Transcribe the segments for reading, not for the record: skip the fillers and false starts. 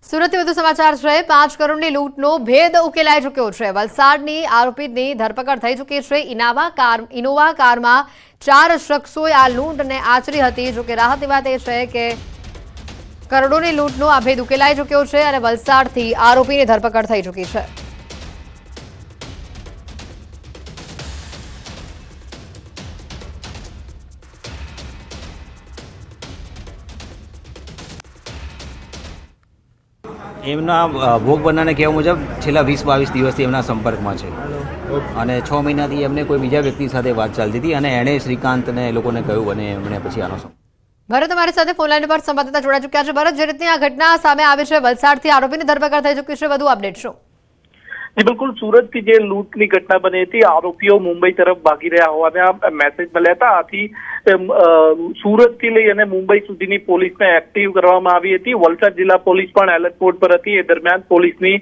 સુરતથી વધુ સમાચાર છે। 5 કરોડની લૂંટનો ભેદ ઉકેલાઈ ચૂક્યો છે। વલસાડની આરોપીની ધરપકડ થઈ ચૂકી છે। ઇનોવા કારમાં 4 શખ્સોએ આ લૂંટને આચરી હતી। જો કે રાહતની વાત એ છે કે કરોડોની લૂંટનો આ ભેદ ઉકેલાઈ ચૂક્યો છે અને વલસાડથી આરોપીની ધરપકડ થઈ ચૂકી છે। એમના ભોગ બનનારને કહેવા મુજબ છેલ્લા 20-22 દિવસથી એમના સંપર્કમાં છે અને 6 મહિનાથી એમને કોઈ બીજા વ્યક્તિ સાથે વાત ચાલતી હતી અને એણે શ્રીકાંતને એ લોકોને કહ્યું અને એમણે પછી આનો ભરત અમારી સાથે ફોનલાઈન પર સંવાદદાતા જોડાઈ ચૂક્યા છે। ભરત, જે રીતની આ ઘટના સામે આવી છે, વલસાડથી આરોપીની ધરપકડ થઈ ચૂકી છે, વધુ અપડેટ શું? બિલકુલ, સુરતથી જે લૂંટની ઘટના બની હતી, આરોપીઓ મુંબઈ તરફ ભાગી રહ્યા હોવાના મેસેજ મળ્યા હતા। આથી સુરતથી લઈ અને મુંબઈ સુધીની પોલીસને એક્ટિવ કરવામાં આવી હતી। વલસાડ જિલ્લા પોલીસ પણ એલર્ટ મોડ પર હતી। એ દરમિયાન પોલીસની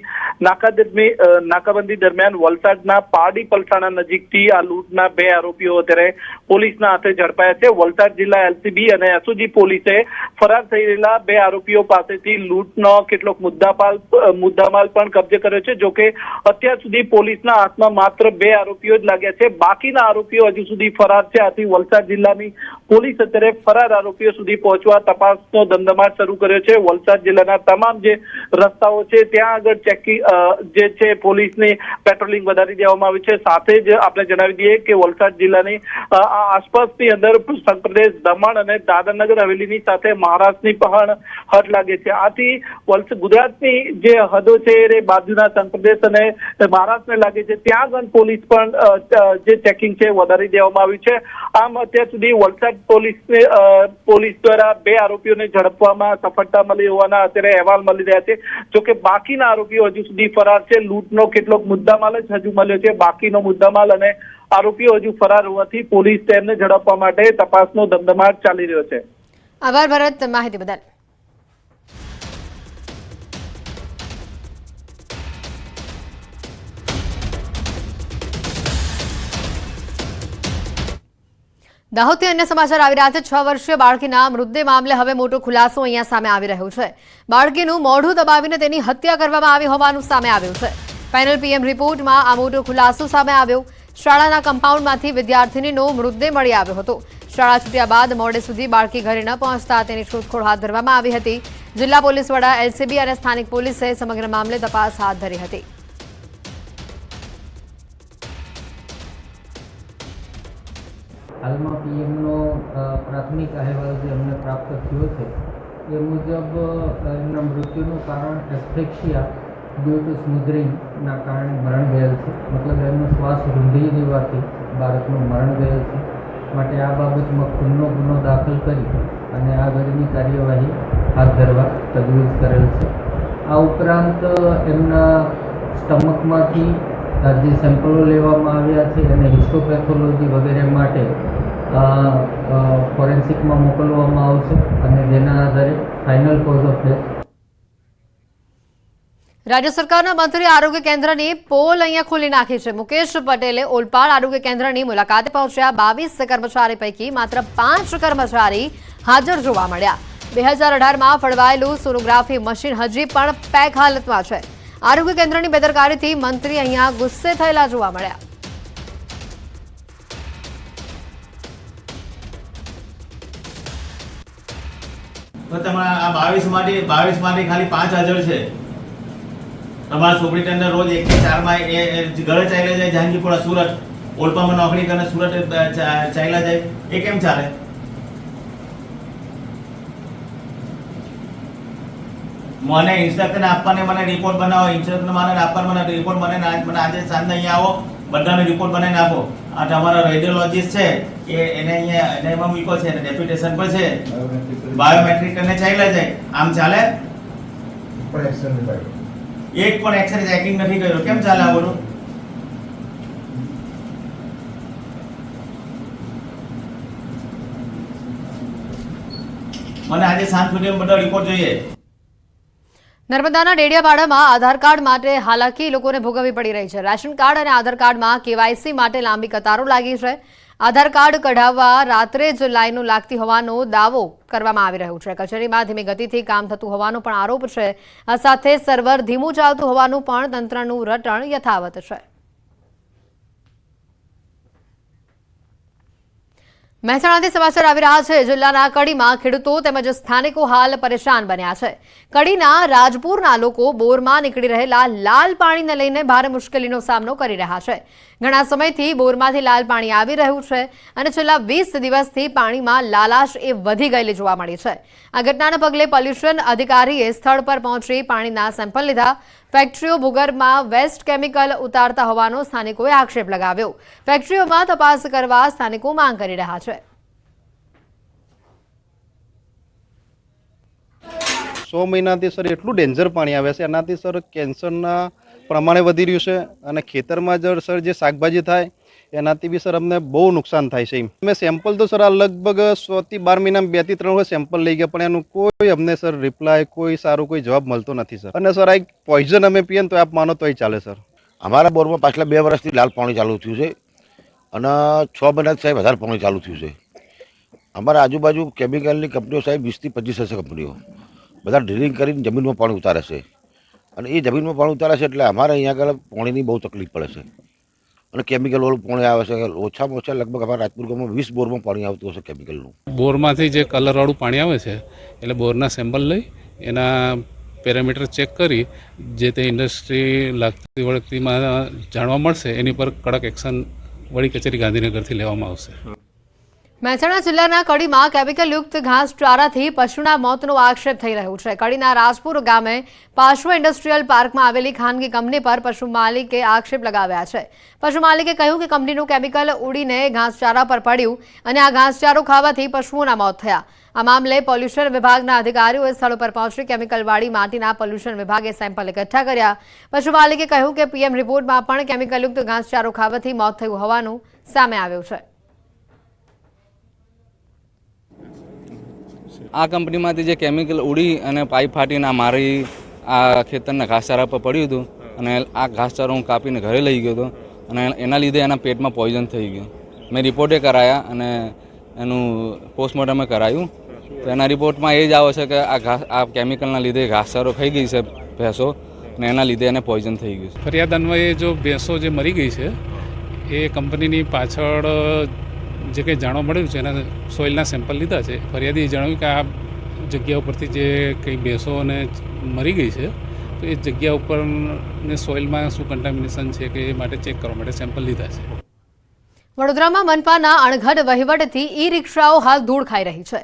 નાકાબંધી દરમિયાન વલસાડના પારડી પલસાણા નજીકથી આ લૂંટના 2 આરોપીઓ અત્યારે પોલીસના હાથે ઝડપાયા છે। વલસાડ જિલ્લા એલસીબી અને એસઓજી પોલીસે ફરાર થઈ રહેલા 2 આરોપીઓ પાસેથી લૂંટનો કેટલોક મુદ્દામાલ પણ કબજે કર્યો છે। જોકે અત્યાર સુધી પોલીસના હાથમાં માત્ર 2 આરોપીઓ જ લાગ્યા છે। બાકીના આરોપીઓ હજુ સુધી ફરાર છે। આથી વલસાડ જિલ્લાની પોલીસ અત્યારે ફરાર આરોપીઓ સુધી પહોંચવા તપાસનો ધમધમાટ શરૂ કર્યો છે। વલસાડ જિલ્લાના તમામ જે રસ્તાઓ છે ત્યાં આગળ ચેકિંગ જે છે પોલીસની પેટ્રોલિંગ વધારી દેવામાં આવી છે। સાથે જ આપણે જણાવી દઈએ કે વલસાડ જિલ્લાની આસપાસની અંદર સંઘપ્રદેશ, દમણ અને દાદરનગર હવેલીની સાથે મહારાષ્ટ્રની પણ હદ લાગે છે। આથી ગુજરાતની જે હદો છે એ બાજુના સંઘપ્રદેશ અને મહારાષ્ટ્રને લાગે છે, ત્યાં આગળ પોલીસ પણ જે ચેકિંગ છે વધારી દેવામાં આવ્યું છે। આમ અત્યાર સુધી વલસાડ પોલીસ દ્વારા 2 આરોપીઓને ઝડપવામાં સફળતા મળી હોવાના અત્યારે અહેવાલ મળી રહ્યા છે। જોકે બાકીના આરોપીઓ હજુ સુધી ફરાર છે। લૂંટનો કેટલોક મુદ્દામાલ જ હજુ મળ્યો છે। બાકીનો મુદ્દામાલ અને આરોપીઓ હજુ ફરાર હોવાથી પોલીસ તેમને ઝડપવા માટે તપાસનો ધમધમાટ ચાલી રહ્યો છે। આભાર ભરત, માહિતી બદલ। દાહોદથી અન્ય સમાચાર આવી રહ્યા છે। 6 વર્ષીય બાળકીના મૃતદેહ મામલે હવે મોટો ખુલાસો અહીંયા સામે આવી રહ્યો છે। બાળકીનું મોઢું દબાવીને તેની હત્યા કરવામાં આવી હોવાનું સામે આવ્યું છે। ફાઇનલ પીએમ રિપોર્ટમાં આ મોટો ખુલાસો સામે આવ્યો। શાળાના કમ્પાઉન્ડમાંથી વિદ્યાર્થીનીનો મૃતદેહ મળી આવ્યો હતો। શાળા છૂટ્યા બાદ મોડે સુધી બાળકી ઘરે ન પહોંચતા તેની શોધખોળ હાથ ધરવામાં આવી હતી। જિલ્લા પોલીસ વડા, એલસીબી અને સ્થાનિક પોલીસે સમગ્ર મામલે તપાસ હાથ ધરી હતી। હાલમાં પીએમનો પ્રાથમિક અહેવાલ જે અમને પ્રાપ્ત થયો છે એ મુજબ એમના મૃત્યુનું કારણ એસ્ફેક્સિયા ડ્યુ ટુ સ્મુધરિંગના કારણે મરણ ગયેલ છે। મતલબ એમનો શ્વાસ રૂંધી દેવાથી બાળકનું મરણ ગયેલ છે। માટે આ બાબતમાં ખૂનનો ગુનો દાખલ કરી અને આગળની કાર્યવાહી હાથ ધરવા તજવીજ કરેલ છે। આ ઉપરાંત એમના સ્ટમકમાંથી જે સેમ્પલો લેવામાં આવ્યા છે અને હિસ્ટોપેથોલોજી વગેરે માટે ફોરેન્સિકમાં મોકલવામાં આવશે અને જેના આધારે ફાઇનલ કોઝ ઓફ ડેથ। રાજ્ય સરકારના મંત્રી આરોગ્ય કેન્દ્રની પોલ અહીંયા ખોલી નાખી છે। મુકેશ પટેલે ઓલપાડ આરોગ્ય કેન્દ્રની મુલાકાતે પહોંચ્યા। 22 કર્મચારી પૈકી માત્ર 5 કર્મચારી હાજર જોવા મળ્યા। 2018માં ફળવાયેલું સોનોગ્રાફી મશીન હજી પણ પેક હાલતમાં છે। આરોગ્ય કેન્દ્રની બેદરકારીથી મંત્રી અહીંયા ગુસ્સે થયેલા જોવા મળ્યા। તો તમારા આ 22 માંથી ખાલી 5 હાજર છે। તમારા સુપ્રિન્ટેન્ડન્ટ રોજ 1 થી 4 માં એ ઘરે ચાલ્યા જાય, જહાંગીરપુરા સુરત, ઓલપામાં નોકરી કરીને સુરત ચાલ્યા જાય, એ કેમ ચાલે? મને ઇન્સ્ટ્રક્શન આપવાને, મને રિપોર્ટ બનાવો, ઇન્સ્ટ્રક્શન મને આપવાનો, મને રિપોર્ટ મને આજે સાંજે અહીંયા આવો, બધાને રિપોર્ટ બનાવીને આપો। આ તમારા રેડિયોલોજીસ્ટ છે એને અહીંયા એને એમાં મૂક્યો છે, ડેપ્યુટેશન પર છે, બાયોમેટ્રિક કરીને ચાલ્યા જાય, આમ ચાલે? એક પણ એક્સરે ચેકિંગ નથી કર્યો, કેમ ચાલે આ બધું? મને આજે સાંજ સુધી બધો રિપોર્ટ જોઈએ। નર્મદાના ડેડિયાપાડામાં આધાર કાર્ડ માટે હાલાકી લોકોને ભોગવવી પડી રહી છે। રેશન કાર્ડ અને આધાર કાર્ડમાં કેવાયસી માટે લાંબી કતારો લાગી છે। આધાર કાર્ડ કઢાવવા રાત્રે જ લાઈનો લાગતી હોવાનો દાવો કરવામાં આવી રહ્યો છે. કચેરીમાં ધીમી ગતિથી કામ થતું હોવાનો પણ આરોપ છે. આ સાથે સર્વર ધીમું ચાલતું હોવાનું પણ તંત્રનું રટણ યથાવત છે. મહેસાણાથી સમાચાર આવી રહ્યા છે. જિલ્લાના કડીમાં ખેડૂતો તેમજ સ્થાનિકો હાલ પરેશાન બન્યા છે. કડીના રાજપુરના લોકો બોરમાં નીકળી રહેલા લાલ પાણીને લઈને ભારે મુશ્કેલીનો સામનો કરી રહ્યા છે. ઘણા સમયથી બોરમાંથી લાલ પાણી આવી રહ્યું છે અને છેલ્લા 20 દિવસથી પાણીમાં લાલાશ એ વધી ગયેલી જોવા મળી છે. આ ઘટનાને પગલે પોલ્યુશન અધિકારીએ સ્થળ પર પહોંચી પાણીના સેમ્પલ લીધા. ફેક્ટરીઓ ભૂગર્ભમાં વેસ્ટ કેમિકલ ઉતારતા હોવાનો સ્થાનિકોએ આક્ષેપ લગાવ્યો. ફેક્ટરીઓમાં તપાસ કરવા સ્થાનિકો માંગ કરી રહ્યા છે. 100 મહિનાથી સર એટલું ડેન્જર પાણી આવે છે, એનાથી સર કેન્સરના પ્રમાણે વધી રહ્યું છે અને ખેતરમાં જો સર જે શાકભાજી થાય એનાથી બી સર અમને બહુ નુકસાન થાય છે. અમે સેમ્પલ તો સર આ લગભગ 100 થી 12 મહિનામાં 2 થી 3 વખત સેમ્પલ લઈ ગયા, પણ એનું કોઈ અમને સર રિપ્લાય, કોઈ સારું કોઈ જવાબ મળતો નથી સર. અને સર આ પોઈઝન અમે પીએ ને તો આપ માનો તોય ચાલે સર. અમારા બોરમાં પાછલા 2 વર્ષથી લાલ પાણી ચાલુ થયું છે અને 6 મહિનાથી સાહેબ વધારે પાણી ચાલુ થયું છે. અમારા આજુબાજુ કેમિકલની કંપનીઓ સાહેબ 20 થી 25 હશે કંપનીઓ, બધા ડ્રિલિંગ કરીને જમીનમાં પાણી ઉતારે છે અને એ જમીનમાં પાણી ઉતારે છે એટલે અમારે અહીંયા આગળ પાણીની બહુ તકલીફ પડે છે અને કેમિકલવાળું પાણી આવે છે. ઓછામાં ઓછા લગભગ અમારા રાજપુર ગામમાં 20 બોરમાં પાણી આવતું હશે કેમિકલનું. બોરમાંથી જે કલરવાળું પાણી આવે છે એટલે બોરના સેમ્પલ લઈ એના પેરામીટર ચેક કરી જે તે ઇન્ડસ્ટ્રી લાગતી વળગતીમાં જાણવા મળશે એની પર કડક એક્શન વડી કચેરી ગાંધીનગરથી લેવામાં આવશે. મહેસાણા જિલ્લાના કડીમાં કેમિકલયુક્ત ઘાસચારાથી પશુના મોતનો આક્ષેપ થઈ રહ્યો છે. કડીના રાજપુર ગામે પાશ્વ ઇન્ડસ્ટ્રીયલ પાર્કમાં આવેલી ખાનગી કંપની પર પશુ માલિકે આક્ષેપ લગાવ્યા છે. પશુ માલિકે કહ્યું કે કંપનીનું કેમિકલ ઉડીને ઘાસચારા પર પડ્યું અને આ ઘાસચારો ખાવાથી પશુઓના મોત થયા. આ મામલે પોલ્યુશન વિભાગના અધિકારીઓએ સ્થળ પર પહોંચી કેમિકલવાળી માટીના પોલ્યુશન વિભાગે સેમ્પલ એકઠા કર્યા. પશુ માલિકે કહ્યું કે પીએમ રિપોર્ટમાં પણ કેમિકલયુક્ત ઘાસચારો ખાવાથી મોત થયું હોવાનું સામે આવ્યું છે. આ કંપનીમાંથી જે કેમિકલ ઉડી અને પાઇપ ફાટીને મારી આ ખેતરના ઘાસચારા પર પડ્યું હતું અને આ ઘાસચારો હું કાપીને ઘરે લઈ ગયો હતો અને એના લીધે એના પેટમાં પોઈઝન થઈ ગયું. મેં રિપોર્ટે કરાયા અને એનું પોસ્ટમોર્ટમે કરાયું તો એના રિપોર્ટમાં એ જ આવે છે કે આ કેમિકલના લીધે ઘાસચારો ખાઈ ગઈ છે ભેંસો અને એના લીધે એને પોઈઝન થઈ ગયું છે. ફરિયાદ અન્વયે જો ભેંસો જે મરી ગઈ છે એ કંપનીની પાછળ જે કંઈ જાણવા મળ્યું છે એના સોઇલના સેમ્પલ લીધા છે. ફરિયાદીએ જણાવ્યું કે આ જગ્યા ઉપરથી જે કંઈ ભેંસોને મરી ગઈ છે તો એ જગ્યા ઉપર ને સોઇલમાં શું કન્ટામિનેશન છે કે એ માટે ચેક કરવા માટે સેમ્પલ લીધા છે. વડોદરામાં મનપાના અણઘડ વહીવટથી ઈ રિક્ષાઓ હાલ ધૂળ ખાઈ રહી છે.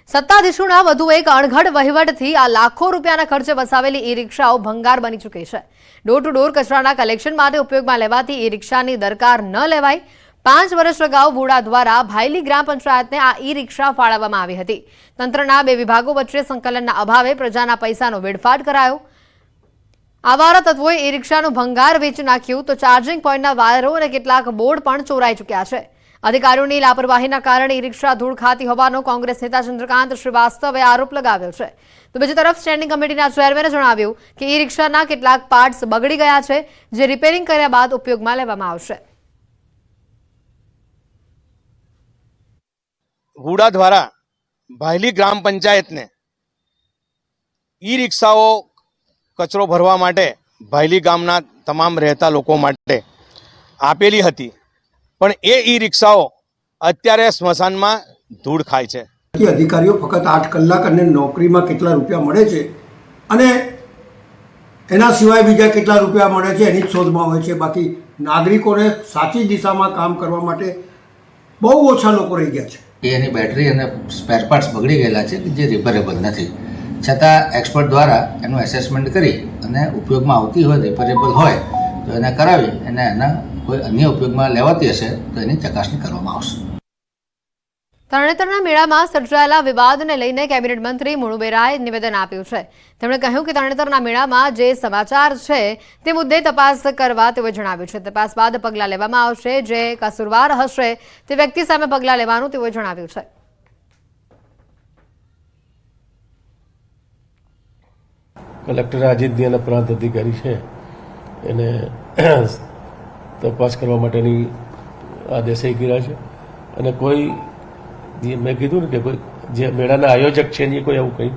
સત્તાધીશોના વધુ એક અણઘડ વહીવટથી આ લાખો રૂપિયાના ખર્ચે વસાવેલી ઈ રિક્ષાઓ ભંગાર બની ચૂકી છે. ડોર ટુ ડોર કચરાના કલેક્શન માટે ઉપયોગમાં લેવાતી ઈ રિક્ષાની દરકાર ન લેવાય. 5 વર્ષ અગાઉ વુડા દ્વારા ભાયલી ગ્રામ પંચાયતને આ ઈ રિક્ષા ફાળવવામાં આવી હતી. તંત્રના 2 વિભાગો વચ્ચે સંકલનના અભાવે પ્રજાના પૈસાનો વેડફાટ કરાયો. આવારા તત્વોએ ઈ રિક્ષાનું ભંગાર વેચી નાખ્યું તો ચાર્જિંગ પોઈન્ટના વાયરો અને કેટલાક બોર્ડ પણ ચોરાઈ ચૂક્યા છે. અધિકારીઓની લાપરવાહીના કારણે ઈ રિક્ષા ધૂળ ખાતી હોવાનો કોંગ્રેસ નેતા ચંદ્રકાંત શ્રીવાસ્તવે આરોપ લગાવ્યો છે. તો બીજી તરફ સ્ટેન્ડિંગ કમિટીના ચેરમેને જણાવ્યું કે ઈ રિક્ષાના કેટલાક પાર્ટ્સ બગડી ગયા છે જે રિપેરિંગ કર્યા બાદ ઉપયોગમાં લેવામાં આવશે. હુડા દ્વારા ભાયલી ગ્રામ પંચાયતને ઈ રિક્ષાઓ કચરો ભરવા માટે ભાયલી ગામના તમામ રહેતા લોકો માટે આપેલી હતી, પણ એ ઈ રિક્ષાઓ અત્યારે સ્મશાનમાં ધૂળ ખાય છે. અધિકારીઓ ફક્ત 8 કલાક અને નોકરીમાં કેટલા રૂપિયા મળે છે અને એના સિવાય બીજા કેટલા રૂપિયા મળે છે એની જ શોધમાં હોય છે. બાકી નાગરિકોને સાચી દિશામાં કામ કરવા માટે બહુ ઓછા લોકો રહી ગયા છે. એની બેટરી અને સ્પેર પાર્ટ્સ બગડી ગયેલા છે જે રિપેરેબલ નથી, છતાં એક્સપર્ટ દ્વારા એનું એસેસમેન્ટ કરી અને ઉપયોગમાં આવતી હોય, રિપેરેબલ હોય તો એને કરાવી અને એના કોઈ અન્ય ઉપયોગમાં લેવાતી હશે તો એની ચકાસણી કરવામાં આવશે. તરણેતરના મેળામાં સર્જાયેલા વિવાદને લઈને કેબિનેટ મંત્રી મુળુ બેરાએ નિવેદન આપ્યું છે. તેમણે કહ્યું કે તરણેતરના મેળામાં જે સમાચાર છે તે મુદ્દે તપાસ કરવા તેઓએ જણાવ્યું છે. તપાસ બાદ પગલાં લેવામાં આવશે. જે કસૂરવાર હશે તે વ્યક્તિ સામે પગલાં લેવાનું તેઓએ જણાવ્યું છે. કલેક્ટર અજીતજી અને પ્રાંત અધિકારી છે એને તપાસ કરવા માટેની આદેશ કર્યા છે અને કોઈ મેં કીધું ને કે કોઈ જે મેળાના આયોજક છે ને કોઈ એવું કંઈ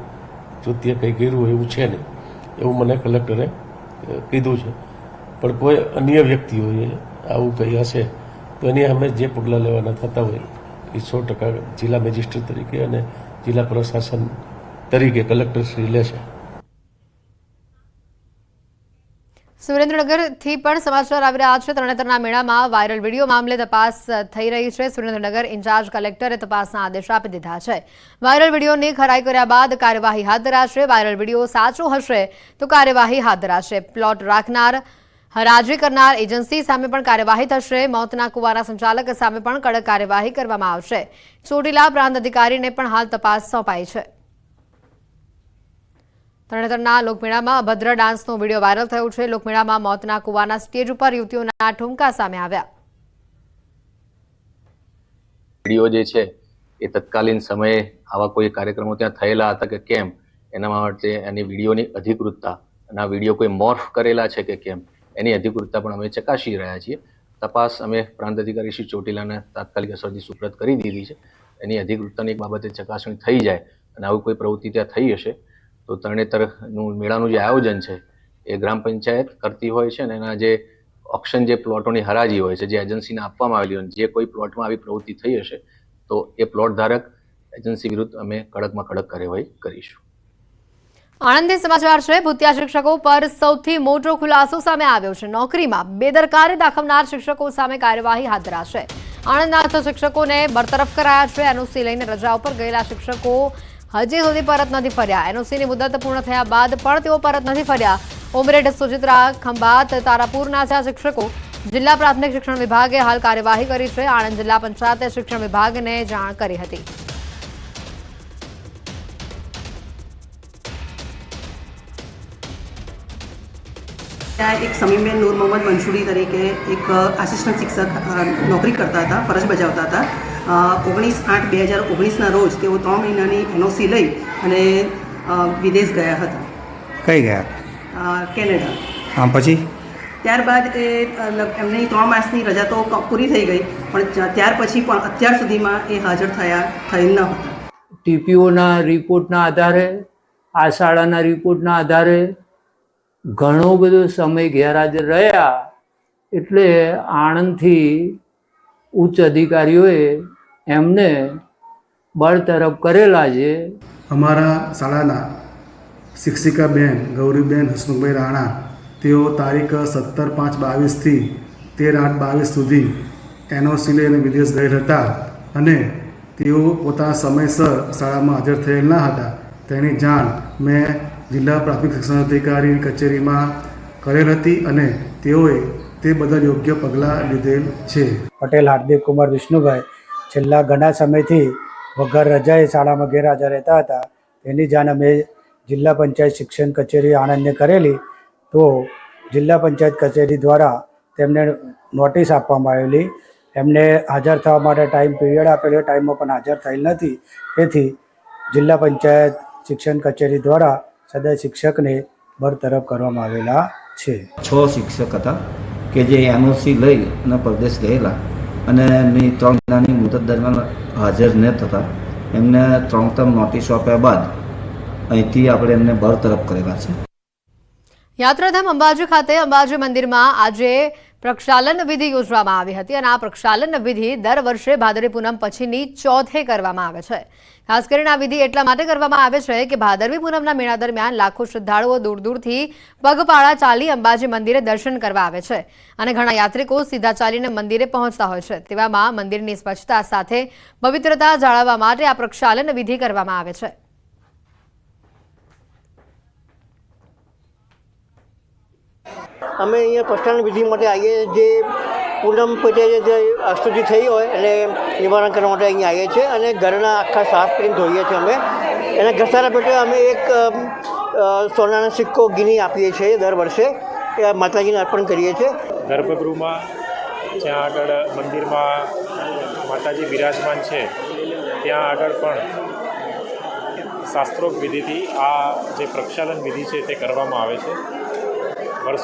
કૃત્ય કંઈ કર્યું હોય એવું છે નહીં, એવું મને કલેક્ટરે કીધું છે. પણ કોઈ અન્ય વ્યક્તિઓએ આવું કંઈ હશે તો એની અમે જે પગલાં લેવાના થતા હોય એ 100% જિલ્લા મેજિસ્ટ્રેટ તરીકે અને જિલ્લા પ્રશાસન તરીકે કલેક્ટરશ્રી લેશે. સુરેન્દ્રનગરથી પણ સમાચાર આવી રહ્યા છે. તરણેતરના મેળામાં વાયરલ વિડીયો મામલે તપાસ થઈ રહી છે. સુરેન્દ્રનગર ઇન્ચાર્જ કલેક્ટરે તપાસના આદેશ આપી દીધા છે. વાયરલ વિડીયોની ખરાઈ કર્યા બાદ કાર્યવાહી હાથ ધરાશે. વાયરલ વિડીયો સાચો હશે તો કાર્યવાહી હાથ ધરાશે. પ્લોટ રાખનાર, હરાજી કરનાર એજન્સી સામે પણ કાર્યવાહી થશે. મોતના કુવાના સંચાલક સામે પણ કડક કાર્યવાહી કરવામાં આવશે. ચોટીલા પ્રાંત અધિકારીને પણ હાલ તપાસ સોંપાઈ છે. તરણેતરના લોકમેળામાં અભદ્ર ડાન્સનો વિડીયો વાયરલ થયો છે. લોકમેળામાં મોતના કુવાના સ્ટેજ ઉપર યુવતીઓના ઠુમકા સામે આવ્યા. વિડીયો જે છે એ તત્કાલીન સમયે આવા કોઈ કાર્યક્રમો ત્યાં થયેલા હતા કે કેમ, એના માટે એની વિડીયોની અધિકૃતતા અને આ વિડીયો કોઈ મોર્ફ કરેલા છે કે કેમ એની અધિકૃતતા પણ અમે ચકાસી રહ્યા છીએ. તપાસ અમે પ્રાંત અધિકારી શ્રી ચોટીલાને તાત્કાલિક અસરથી સુપ્રત કરી દીધી છે. એની અધિકૃતતાની એક બાબતે ચકાસણી થઈ જાય અને આવી કોઈ પ્રવૃત્તિ ત્યાં થઈ હશે તો તરણેતરનું મેળાનું જે આયોજન છે એ ગ્રામ પંચાયત કરતી હોય છે અને એના જે ઓપ્શન જે પ્લોટોની હરાજી હોય છે જે એજન્સીને આપવામાં આવેલી હોય, જે કોઈ પ્લોટમાં આવી પ્રવૃત્તિ થઈ હશે તો એ પ્લોટ ધારક એજન્સી વિરુદ્ધ અમે કડકમાં કડક કાર્યવાહી કરીશું. આણંદથી સમાચાર છે. ભૂતિયા શિક્ષકો પર સૌથી મોટો ખુલાસો સામે આવ્યો છે. નોકરીમાં બેદરકારી દાખવનાર શિક્ષકો સામે કાર્યવાહી હાથ ધરાશે. આણંદના શિક્ષકોને બરતરફ કરાયા છે. એનઓસી લઈને રજા ઉપર ગયેલા શિક્ષકો હજી સુધી પરત નથી ફર્યા. એનઓસીની મુદત પૂર્ણ થયા બાદ પણ તેઓ પરત નથી ફર્યા. ઉમરેઠ, સુચિત્રા, ખંભાત, તારાપુરના છે શિક્ષકો. જિલ્લા પ્રાથમિક શિક્ષણ વિભાગે હાલ કાર્યવાહી કરી છે. આણંદ જિલ્લા પંચાયતે શિક્ષણ વિભાગને જાણ કરી હતી. ત્યાં એક સમીમબેન નૂર મોહમ્મદ મંસૂરી તરીકે એક આસિસ્ટન્ટ શિક્ષક નોકરી કરતા હતા, ફરજ બજાવતા હતા. 19/8/2019ના રોજ તેઓ 3 મહિનાની એનઓસી લઈ અને વિદેશ ગયા હતા. કઈ ગયા? કેનેડા. હા, પછી ત્યારબાદ એમની 3 માસની રજા તો પૂરી થઈ ગઈ, પણ ત્યાર પછી પણ અત્યાર સુધીમાં એ હાજર થયેલ ન હતા. ટીપીઓના રિપોર્ટના આધારે, આ શાળાના રિપોર્ટના આધારે ઘણો બધો સમય ગેરહાજર રહ્યા. એટલે આણંદથી ઉચ્ચ અધિકારીઓએ એમને બરતરફ કરેલા છે. અમારા શાળાના શિક્ષિકાબેન ગૌરીબેન હસમુખભાઈ રાણા, તેઓ તારીખ 17/5/22થી 13/8/22 સુધી એનઓસી લઈને વિદેશ ગયેલ હતા અને તેઓ પોતાના સમયસર શાળામાં હાજર થયેલ ન હતા. તેની જાણ મેં જિલ્લા પ્રાથમિક શિક્ષણ અધિકારીની કચેરીમાં કરેલ હતી અને તેઓએ તે બધા યોગ્ય પગલાં લીધેલ છે. પટેલ હાર્દિક કુમાર વિષ્ણુભાઈ છેલ્લા ઘણા સમયથી વગર રજાએ શાળામાં ગેરહાજર રહેતા હતા. તેની જાણ અમે જિલ્લા પંચાયત શિક્ષણ કચેરી આણંદને કરેલી, તો જિલ્લા પંચાયત કચેરી દ્વારા તેમને નોટિસ આપવામાં આવેલી. એમને હાજર થવા માટે ટાઈમ પીરિયડ આપેલો, ટાઈમમાં પણ હાજર થયેલ નથી. તેથી જિલ્લા પંચાયત શિક્ષણ કચેરી દ્વારા સદર શિક્ષકને બરતરફ કરવામાં આવેલા છે. 6 શિક્ષક હતા કે જે એનઓસી લઈ અને પરદેશ ગયેલા અને એમની 3 મહિનાની મુદત દરમિયાન હાજર ન થતા એમને 3 ટર્મ નોટિસો આપ્યા બાદ અહીંથી આપણે એમને બરતરફ કરેલા છે. યાત્રાધામ અંબાજી ખાતે અંબાજી મંદિરમાં આજે પ્રક્ષાલન વિધિ યોજવામાં આવી હતી અને આ પ્રક્ષાલન વિધિ દર વર્ષે ભાદરવી પૂનમ પછીની ચોથે કરવામાં આવે છે. ખાસ કરીને આ વિધિ એટલા માટે કરવામાં આવે છે કે ભાદરવી પૂનમના મેળા દરમિયાન લાખો શ્રદ્ધાળુઓ દૂર દૂરથી પગપાળા ચાલી અંબાજી મંદિરે દર્શન કરવા આવે છે અને ઘણા યાત્રિકો સીધા ચાલીને મંદિરે પહોંચતા હોય છે. તેવામાં મંદિરની સ્વચ્છતા સાથે પવિત્રતા જાળવવા માટે આ પ્રક્ષાલન વિધિ કરવામાં આવે છે. અમે અહીંયા પ્રસ્થાન વિધિ માટે આવીએ, જે પૂનમ પેટે જે અસ્તુતિ થઈ હોય એને નિવારણ કરવા માટે અહીંયા આવીએ છીએ અને ઘરના આખા સાફ કરીને ધોઈએ છીએ. અમે એના ઘસારા પેટે અમે એક સોનાનો સિક્કો ગીની આપીએ છીએ દર વર્ષે, એ માતાજીને અર્પણ કરીએ છીએ. ગર્ભગૃહમાં જ્યાં આગળ મંદિરમાં માતાજી બિરાજમાન છે ત્યાં આગળ પણ શાસ્ત્રોક્ત વિધિથી આ જે પ્રક્ષાલન વિધિ છે તે કરવામાં આવે છે.